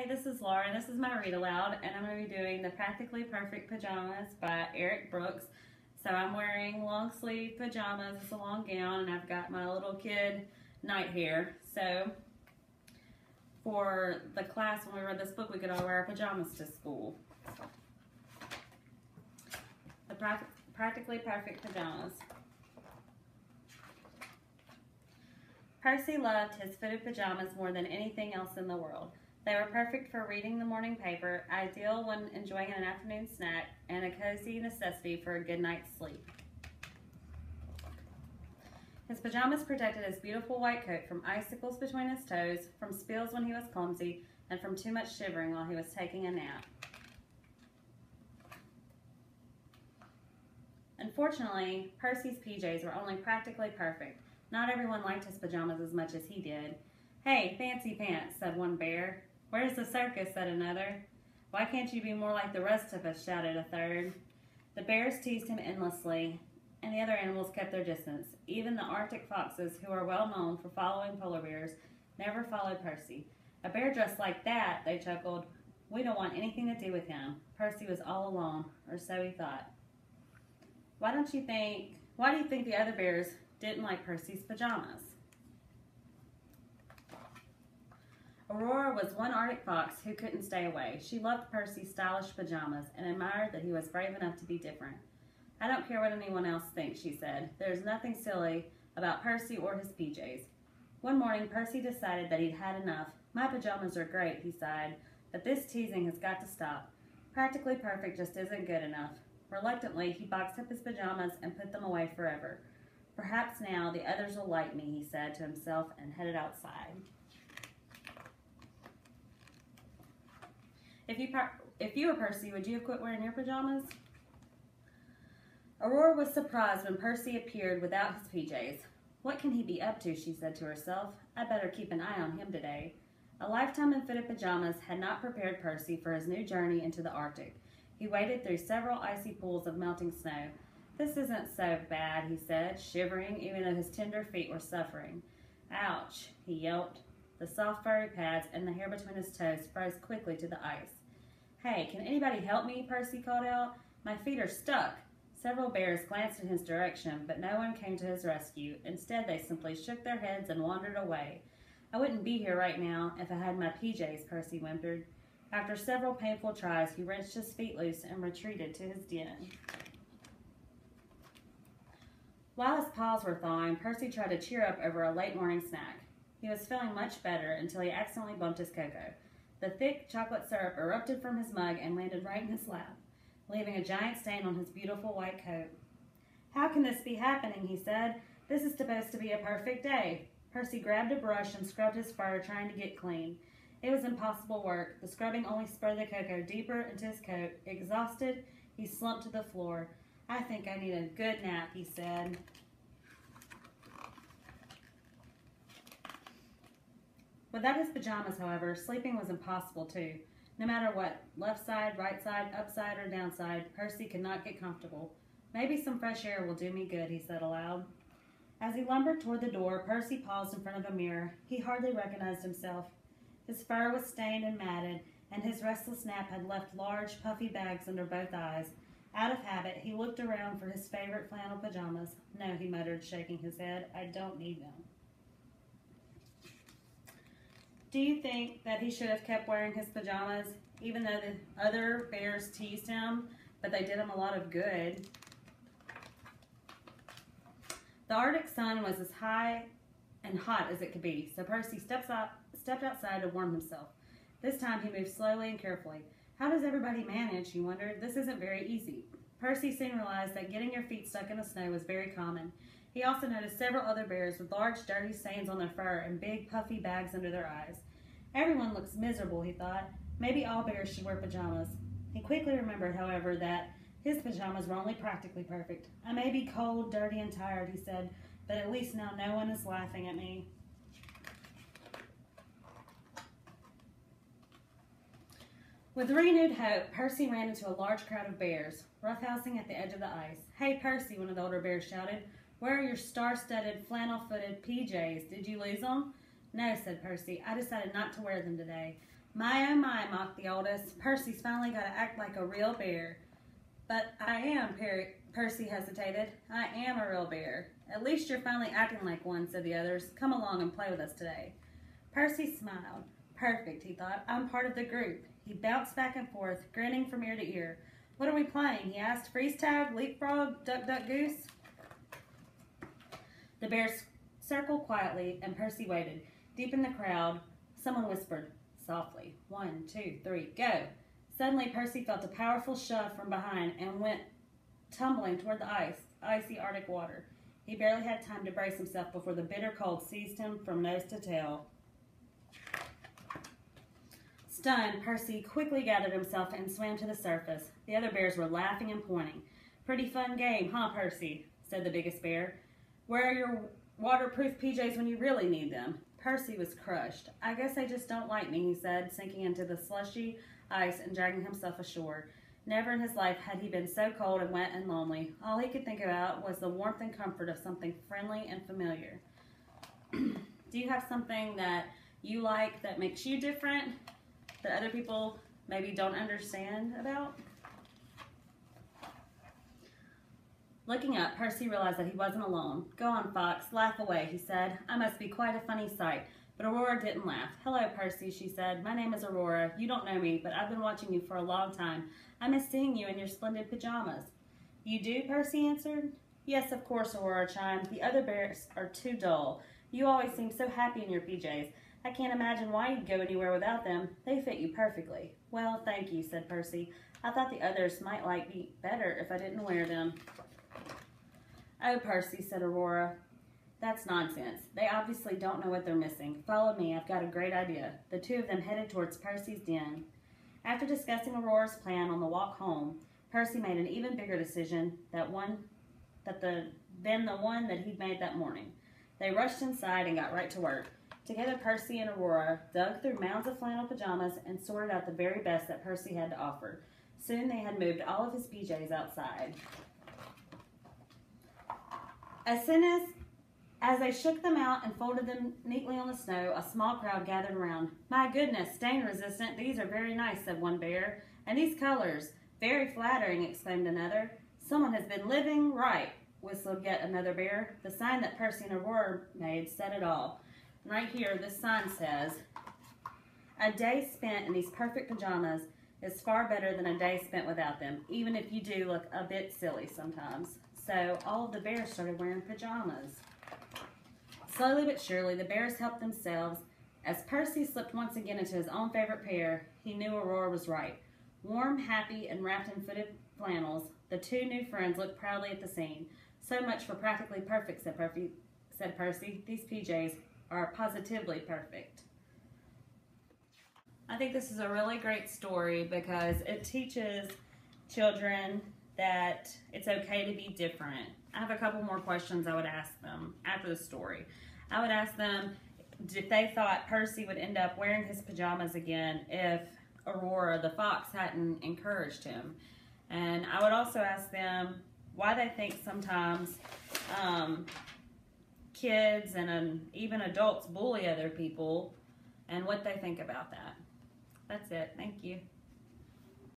Hey, this is Lara, and this is my read aloud, and I'm going to be doing the Practically Perfect Pajamas by Eric Brooks. So I'm wearing long sleeve pajamas, it's a long gown, and I've got my little kid night hair. So for the class, when we read this book, we could all wear our pajamas to school. The Practically Perfect Pajamas. Percy loved his fitted pajamas more than anything else in the world. They were perfect for reading the morning paper, ideal when enjoying an afternoon snack, and a cozy necessity for a good night's sleep. His pajamas protected his beautiful white coat from icicles between his toes, from spills when he was clumsy, and from too much shivering while he was taking a nap. Unfortunately, Percy's PJs were only practically perfect. Not everyone liked his pajamas as much as he did. "Hey, fancy pants," said one bear. "Where's the circus?" said another. "Why can't you be more like the rest of us?" shouted a third. The bears teased him endlessly, and the other animals kept their distance. Even the Arctic foxes, who are well known for following polar bears, never followed Percy. "A bear dressed like that," they chuckled. "We don't want anything to do with him." Percy was all alone, or so he thought. Why do you think the other bears didn't like Percy's pajamas? Aurora was one Arctic fox who couldn't stay away. She loved Percy's stylish pajamas and admired that he was brave enough to be different. "I don't care what anyone else thinks," she said. "There's nothing silly about Percy or his PJs." One morning, Percy decided that he'd had enough. "My pajamas are great," he sighed, "but this teasing has got to stop. Practically perfect just isn't good enough." Reluctantly, he boxed up his pajamas and put them away forever. "Perhaps now the others will like me," he said to himself, and headed outside. If you were Percy, would you have quit wearing your pajamas? Aurora was surprised when Percy appeared without his PJs. "What can he be up to?" she said to herself. "I better keep an eye on him today." A lifetime in fitted pajamas had not prepared Percy for his new journey into the Arctic. He waded through several icy pools of melting snow. "This isn't so bad," he said, shivering even though his tender feet were suffering. "Ouch," he yelped. The soft furry pads and the hair between his toes froze quickly to the ice. "Hey, can anybody help me?" Percy called out. "My feet are stuck." Several bears glanced in his direction, but no one came to his rescue. Instead, they simply shook their heads and wandered away. "I wouldn't be here right now if I had my PJs," Percy whimpered. After several painful tries, he wrenched his feet loose and retreated to his den. While his paws were thawing, Percy tried to cheer up over a late morning snack. He was feeling much better until he accidentally bumped his cocoa. The thick chocolate syrup erupted from his mug and landed right in his lap, leaving a giant stain on his beautiful white coat. "How can this be happening?" he said. "This is supposed to be a perfect day." Percy grabbed a brush and scrubbed his fur, trying to get clean. It was impossible work. The scrubbing only spread the cocoa deeper into his coat. Exhausted, he slumped to the floor. "I think I need a good nap," he said. Without his pajamas, however, sleeping was impossible too. No matter what, left side, right side, upside, or downside, Percy could not get comfortable. "Maybe some fresh air will do me good," he said aloud. As he lumbered toward the door, Percy paused in front of a mirror. He hardly recognized himself. His fur was stained and matted, and his restless nap had left large, puffy bags under both eyes. Out of habit, he looked around for his favorite flannel pajamas. "No," he muttered, shaking his head, "I don't need them." Do you think that he should have kept wearing his pajamas, even though the other bears teased him, but they did him a lot of good? The Arctic sun was as high and hot as it could be, so Percy stepped outside to warm himself. This time he moved slowly and carefully. How does everybody manage, he wondered. This isn't very easy. Percy soon realized that getting your feet stuck in the snow was very common. He also noticed several other bears with large, dirty stains on their fur and big, puffy bags under their eyes. Everyone looks miserable, he thought. Maybe all bears should wear pajamas. He quickly remembered, however, that his pajamas were only practically perfect. "I may be cold, dirty, and tired," he said, "but at least now no one is laughing at me." With renewed hope, Percy ran into a large crowd of bears, roughhousing at the edge of the ice. "Hey, Percy," one of the older bears shouted, "where are your star-studded, flannel-footed PJs? Did you lose them?" "No," said Percy. "I decided not to wear them today. My oh my, mocked the oldest. Percy's finally got to act like a real bear. But I am, Percy hesitated. I am a real bear. At least you're finally acting like one, said the others. Come along and play with us today. Percy smiled. Perfect, he thought. I'm part of the group. He bounced back and forth, grinning from ear to ear. What are we playing? He asked. Freeze tag, leapfrog, duck, duck, goose? The bears circled quietly, and Percy waited. Deep in the crowd, someone whispered softly, 1, 2, 3, go. Suddenly, Percy felt a powerful shove from behind and went tumbling toward the icy Arctic water. He barely had time to brace himself before the bitter cold seized him from nose to tail. Stunned, Percy quickly gathered himself and swam to the surface. The other bears were laughing and pointing. Pretty fun game, huh, Percy? Said the biggest bear. Where are your waterproof PJs when you really need them? Percy was crushed. I guess they just don't like me, he said, sinking into the slushy ice and dragging himself ashore. Never in his life had he been so cold and wet and lonely. All he could think about was the warmth and comfort of something friendly and familiar. Do you have something that you like that makes you different, that other people maybe don't understand about? Looking up, Percy realized that he wasn't alone. Go on, Fox, laugh away, he said. I must be quite a funny sight. But Aurora didn't laugh. Hello, Percy, she said. My name is Aurora. You don't know me, but I've been watching you for a long time. I miss seeing you in your splendid pajamas. You do? Percy answered. Yes, of course, Aurora chimed. The other bears are too dull. You always seem so happy in your PJs. I can't imagine why you'd go anywhere without them. They fit you perfectly. Well, thank you, said Percy. I thought the others might like me better if I didn't wear them. Oh, Percy, said Aurora. That's nonsense. They obviously don't know what they're missing. Follow me. I've got a great idea. The two of them headed towards Percy's den. After discussing Aurora's plan on the walk home, Percy made an even bigger decision than the one that he'd made that morning. They rushed inside and got right to work. Together, Percy and Aurora dug through mounds of flannel pajamas and sorted out the very best that Percy had to offer. Soon they had moved all of his PJs outside. As soon as they shook them out and folded them neatly on the snow, a small crowd gathered around. My goodness, stain resistant. These are very nice, said one bear. And these colors, very flattering, exclaimed another. Someone has been living right, whistled yet another bear. The sign that Percy and Aurora made said it all. And right here, this sign says, a day spent in these perfect pajamas is far better than a day spent without them, even if you do look a bit silly sometimes. So all of the bears started wearing pajamas. Slowly but surely, the bears helped themselves. As Percy slipped once again into his own favorite pair, he knew Aurora was right. Warm, happy, and wrapped in footed flannels, the two new friends looked proudly at the scene. So much for practically perfect, said Percy. These PJs are positively perfect. I think this is a really great story because it teaches children that it's okay to be different. I have a couple more questions I would ask them after the story. I would ask them if they thought Percy would end up wearing his pajamas again if Aurora the fox hadn't encouraged him. And I would also ask them why they think sometimes kids and even adults bully other people and what they think about that. That's it. Thank you.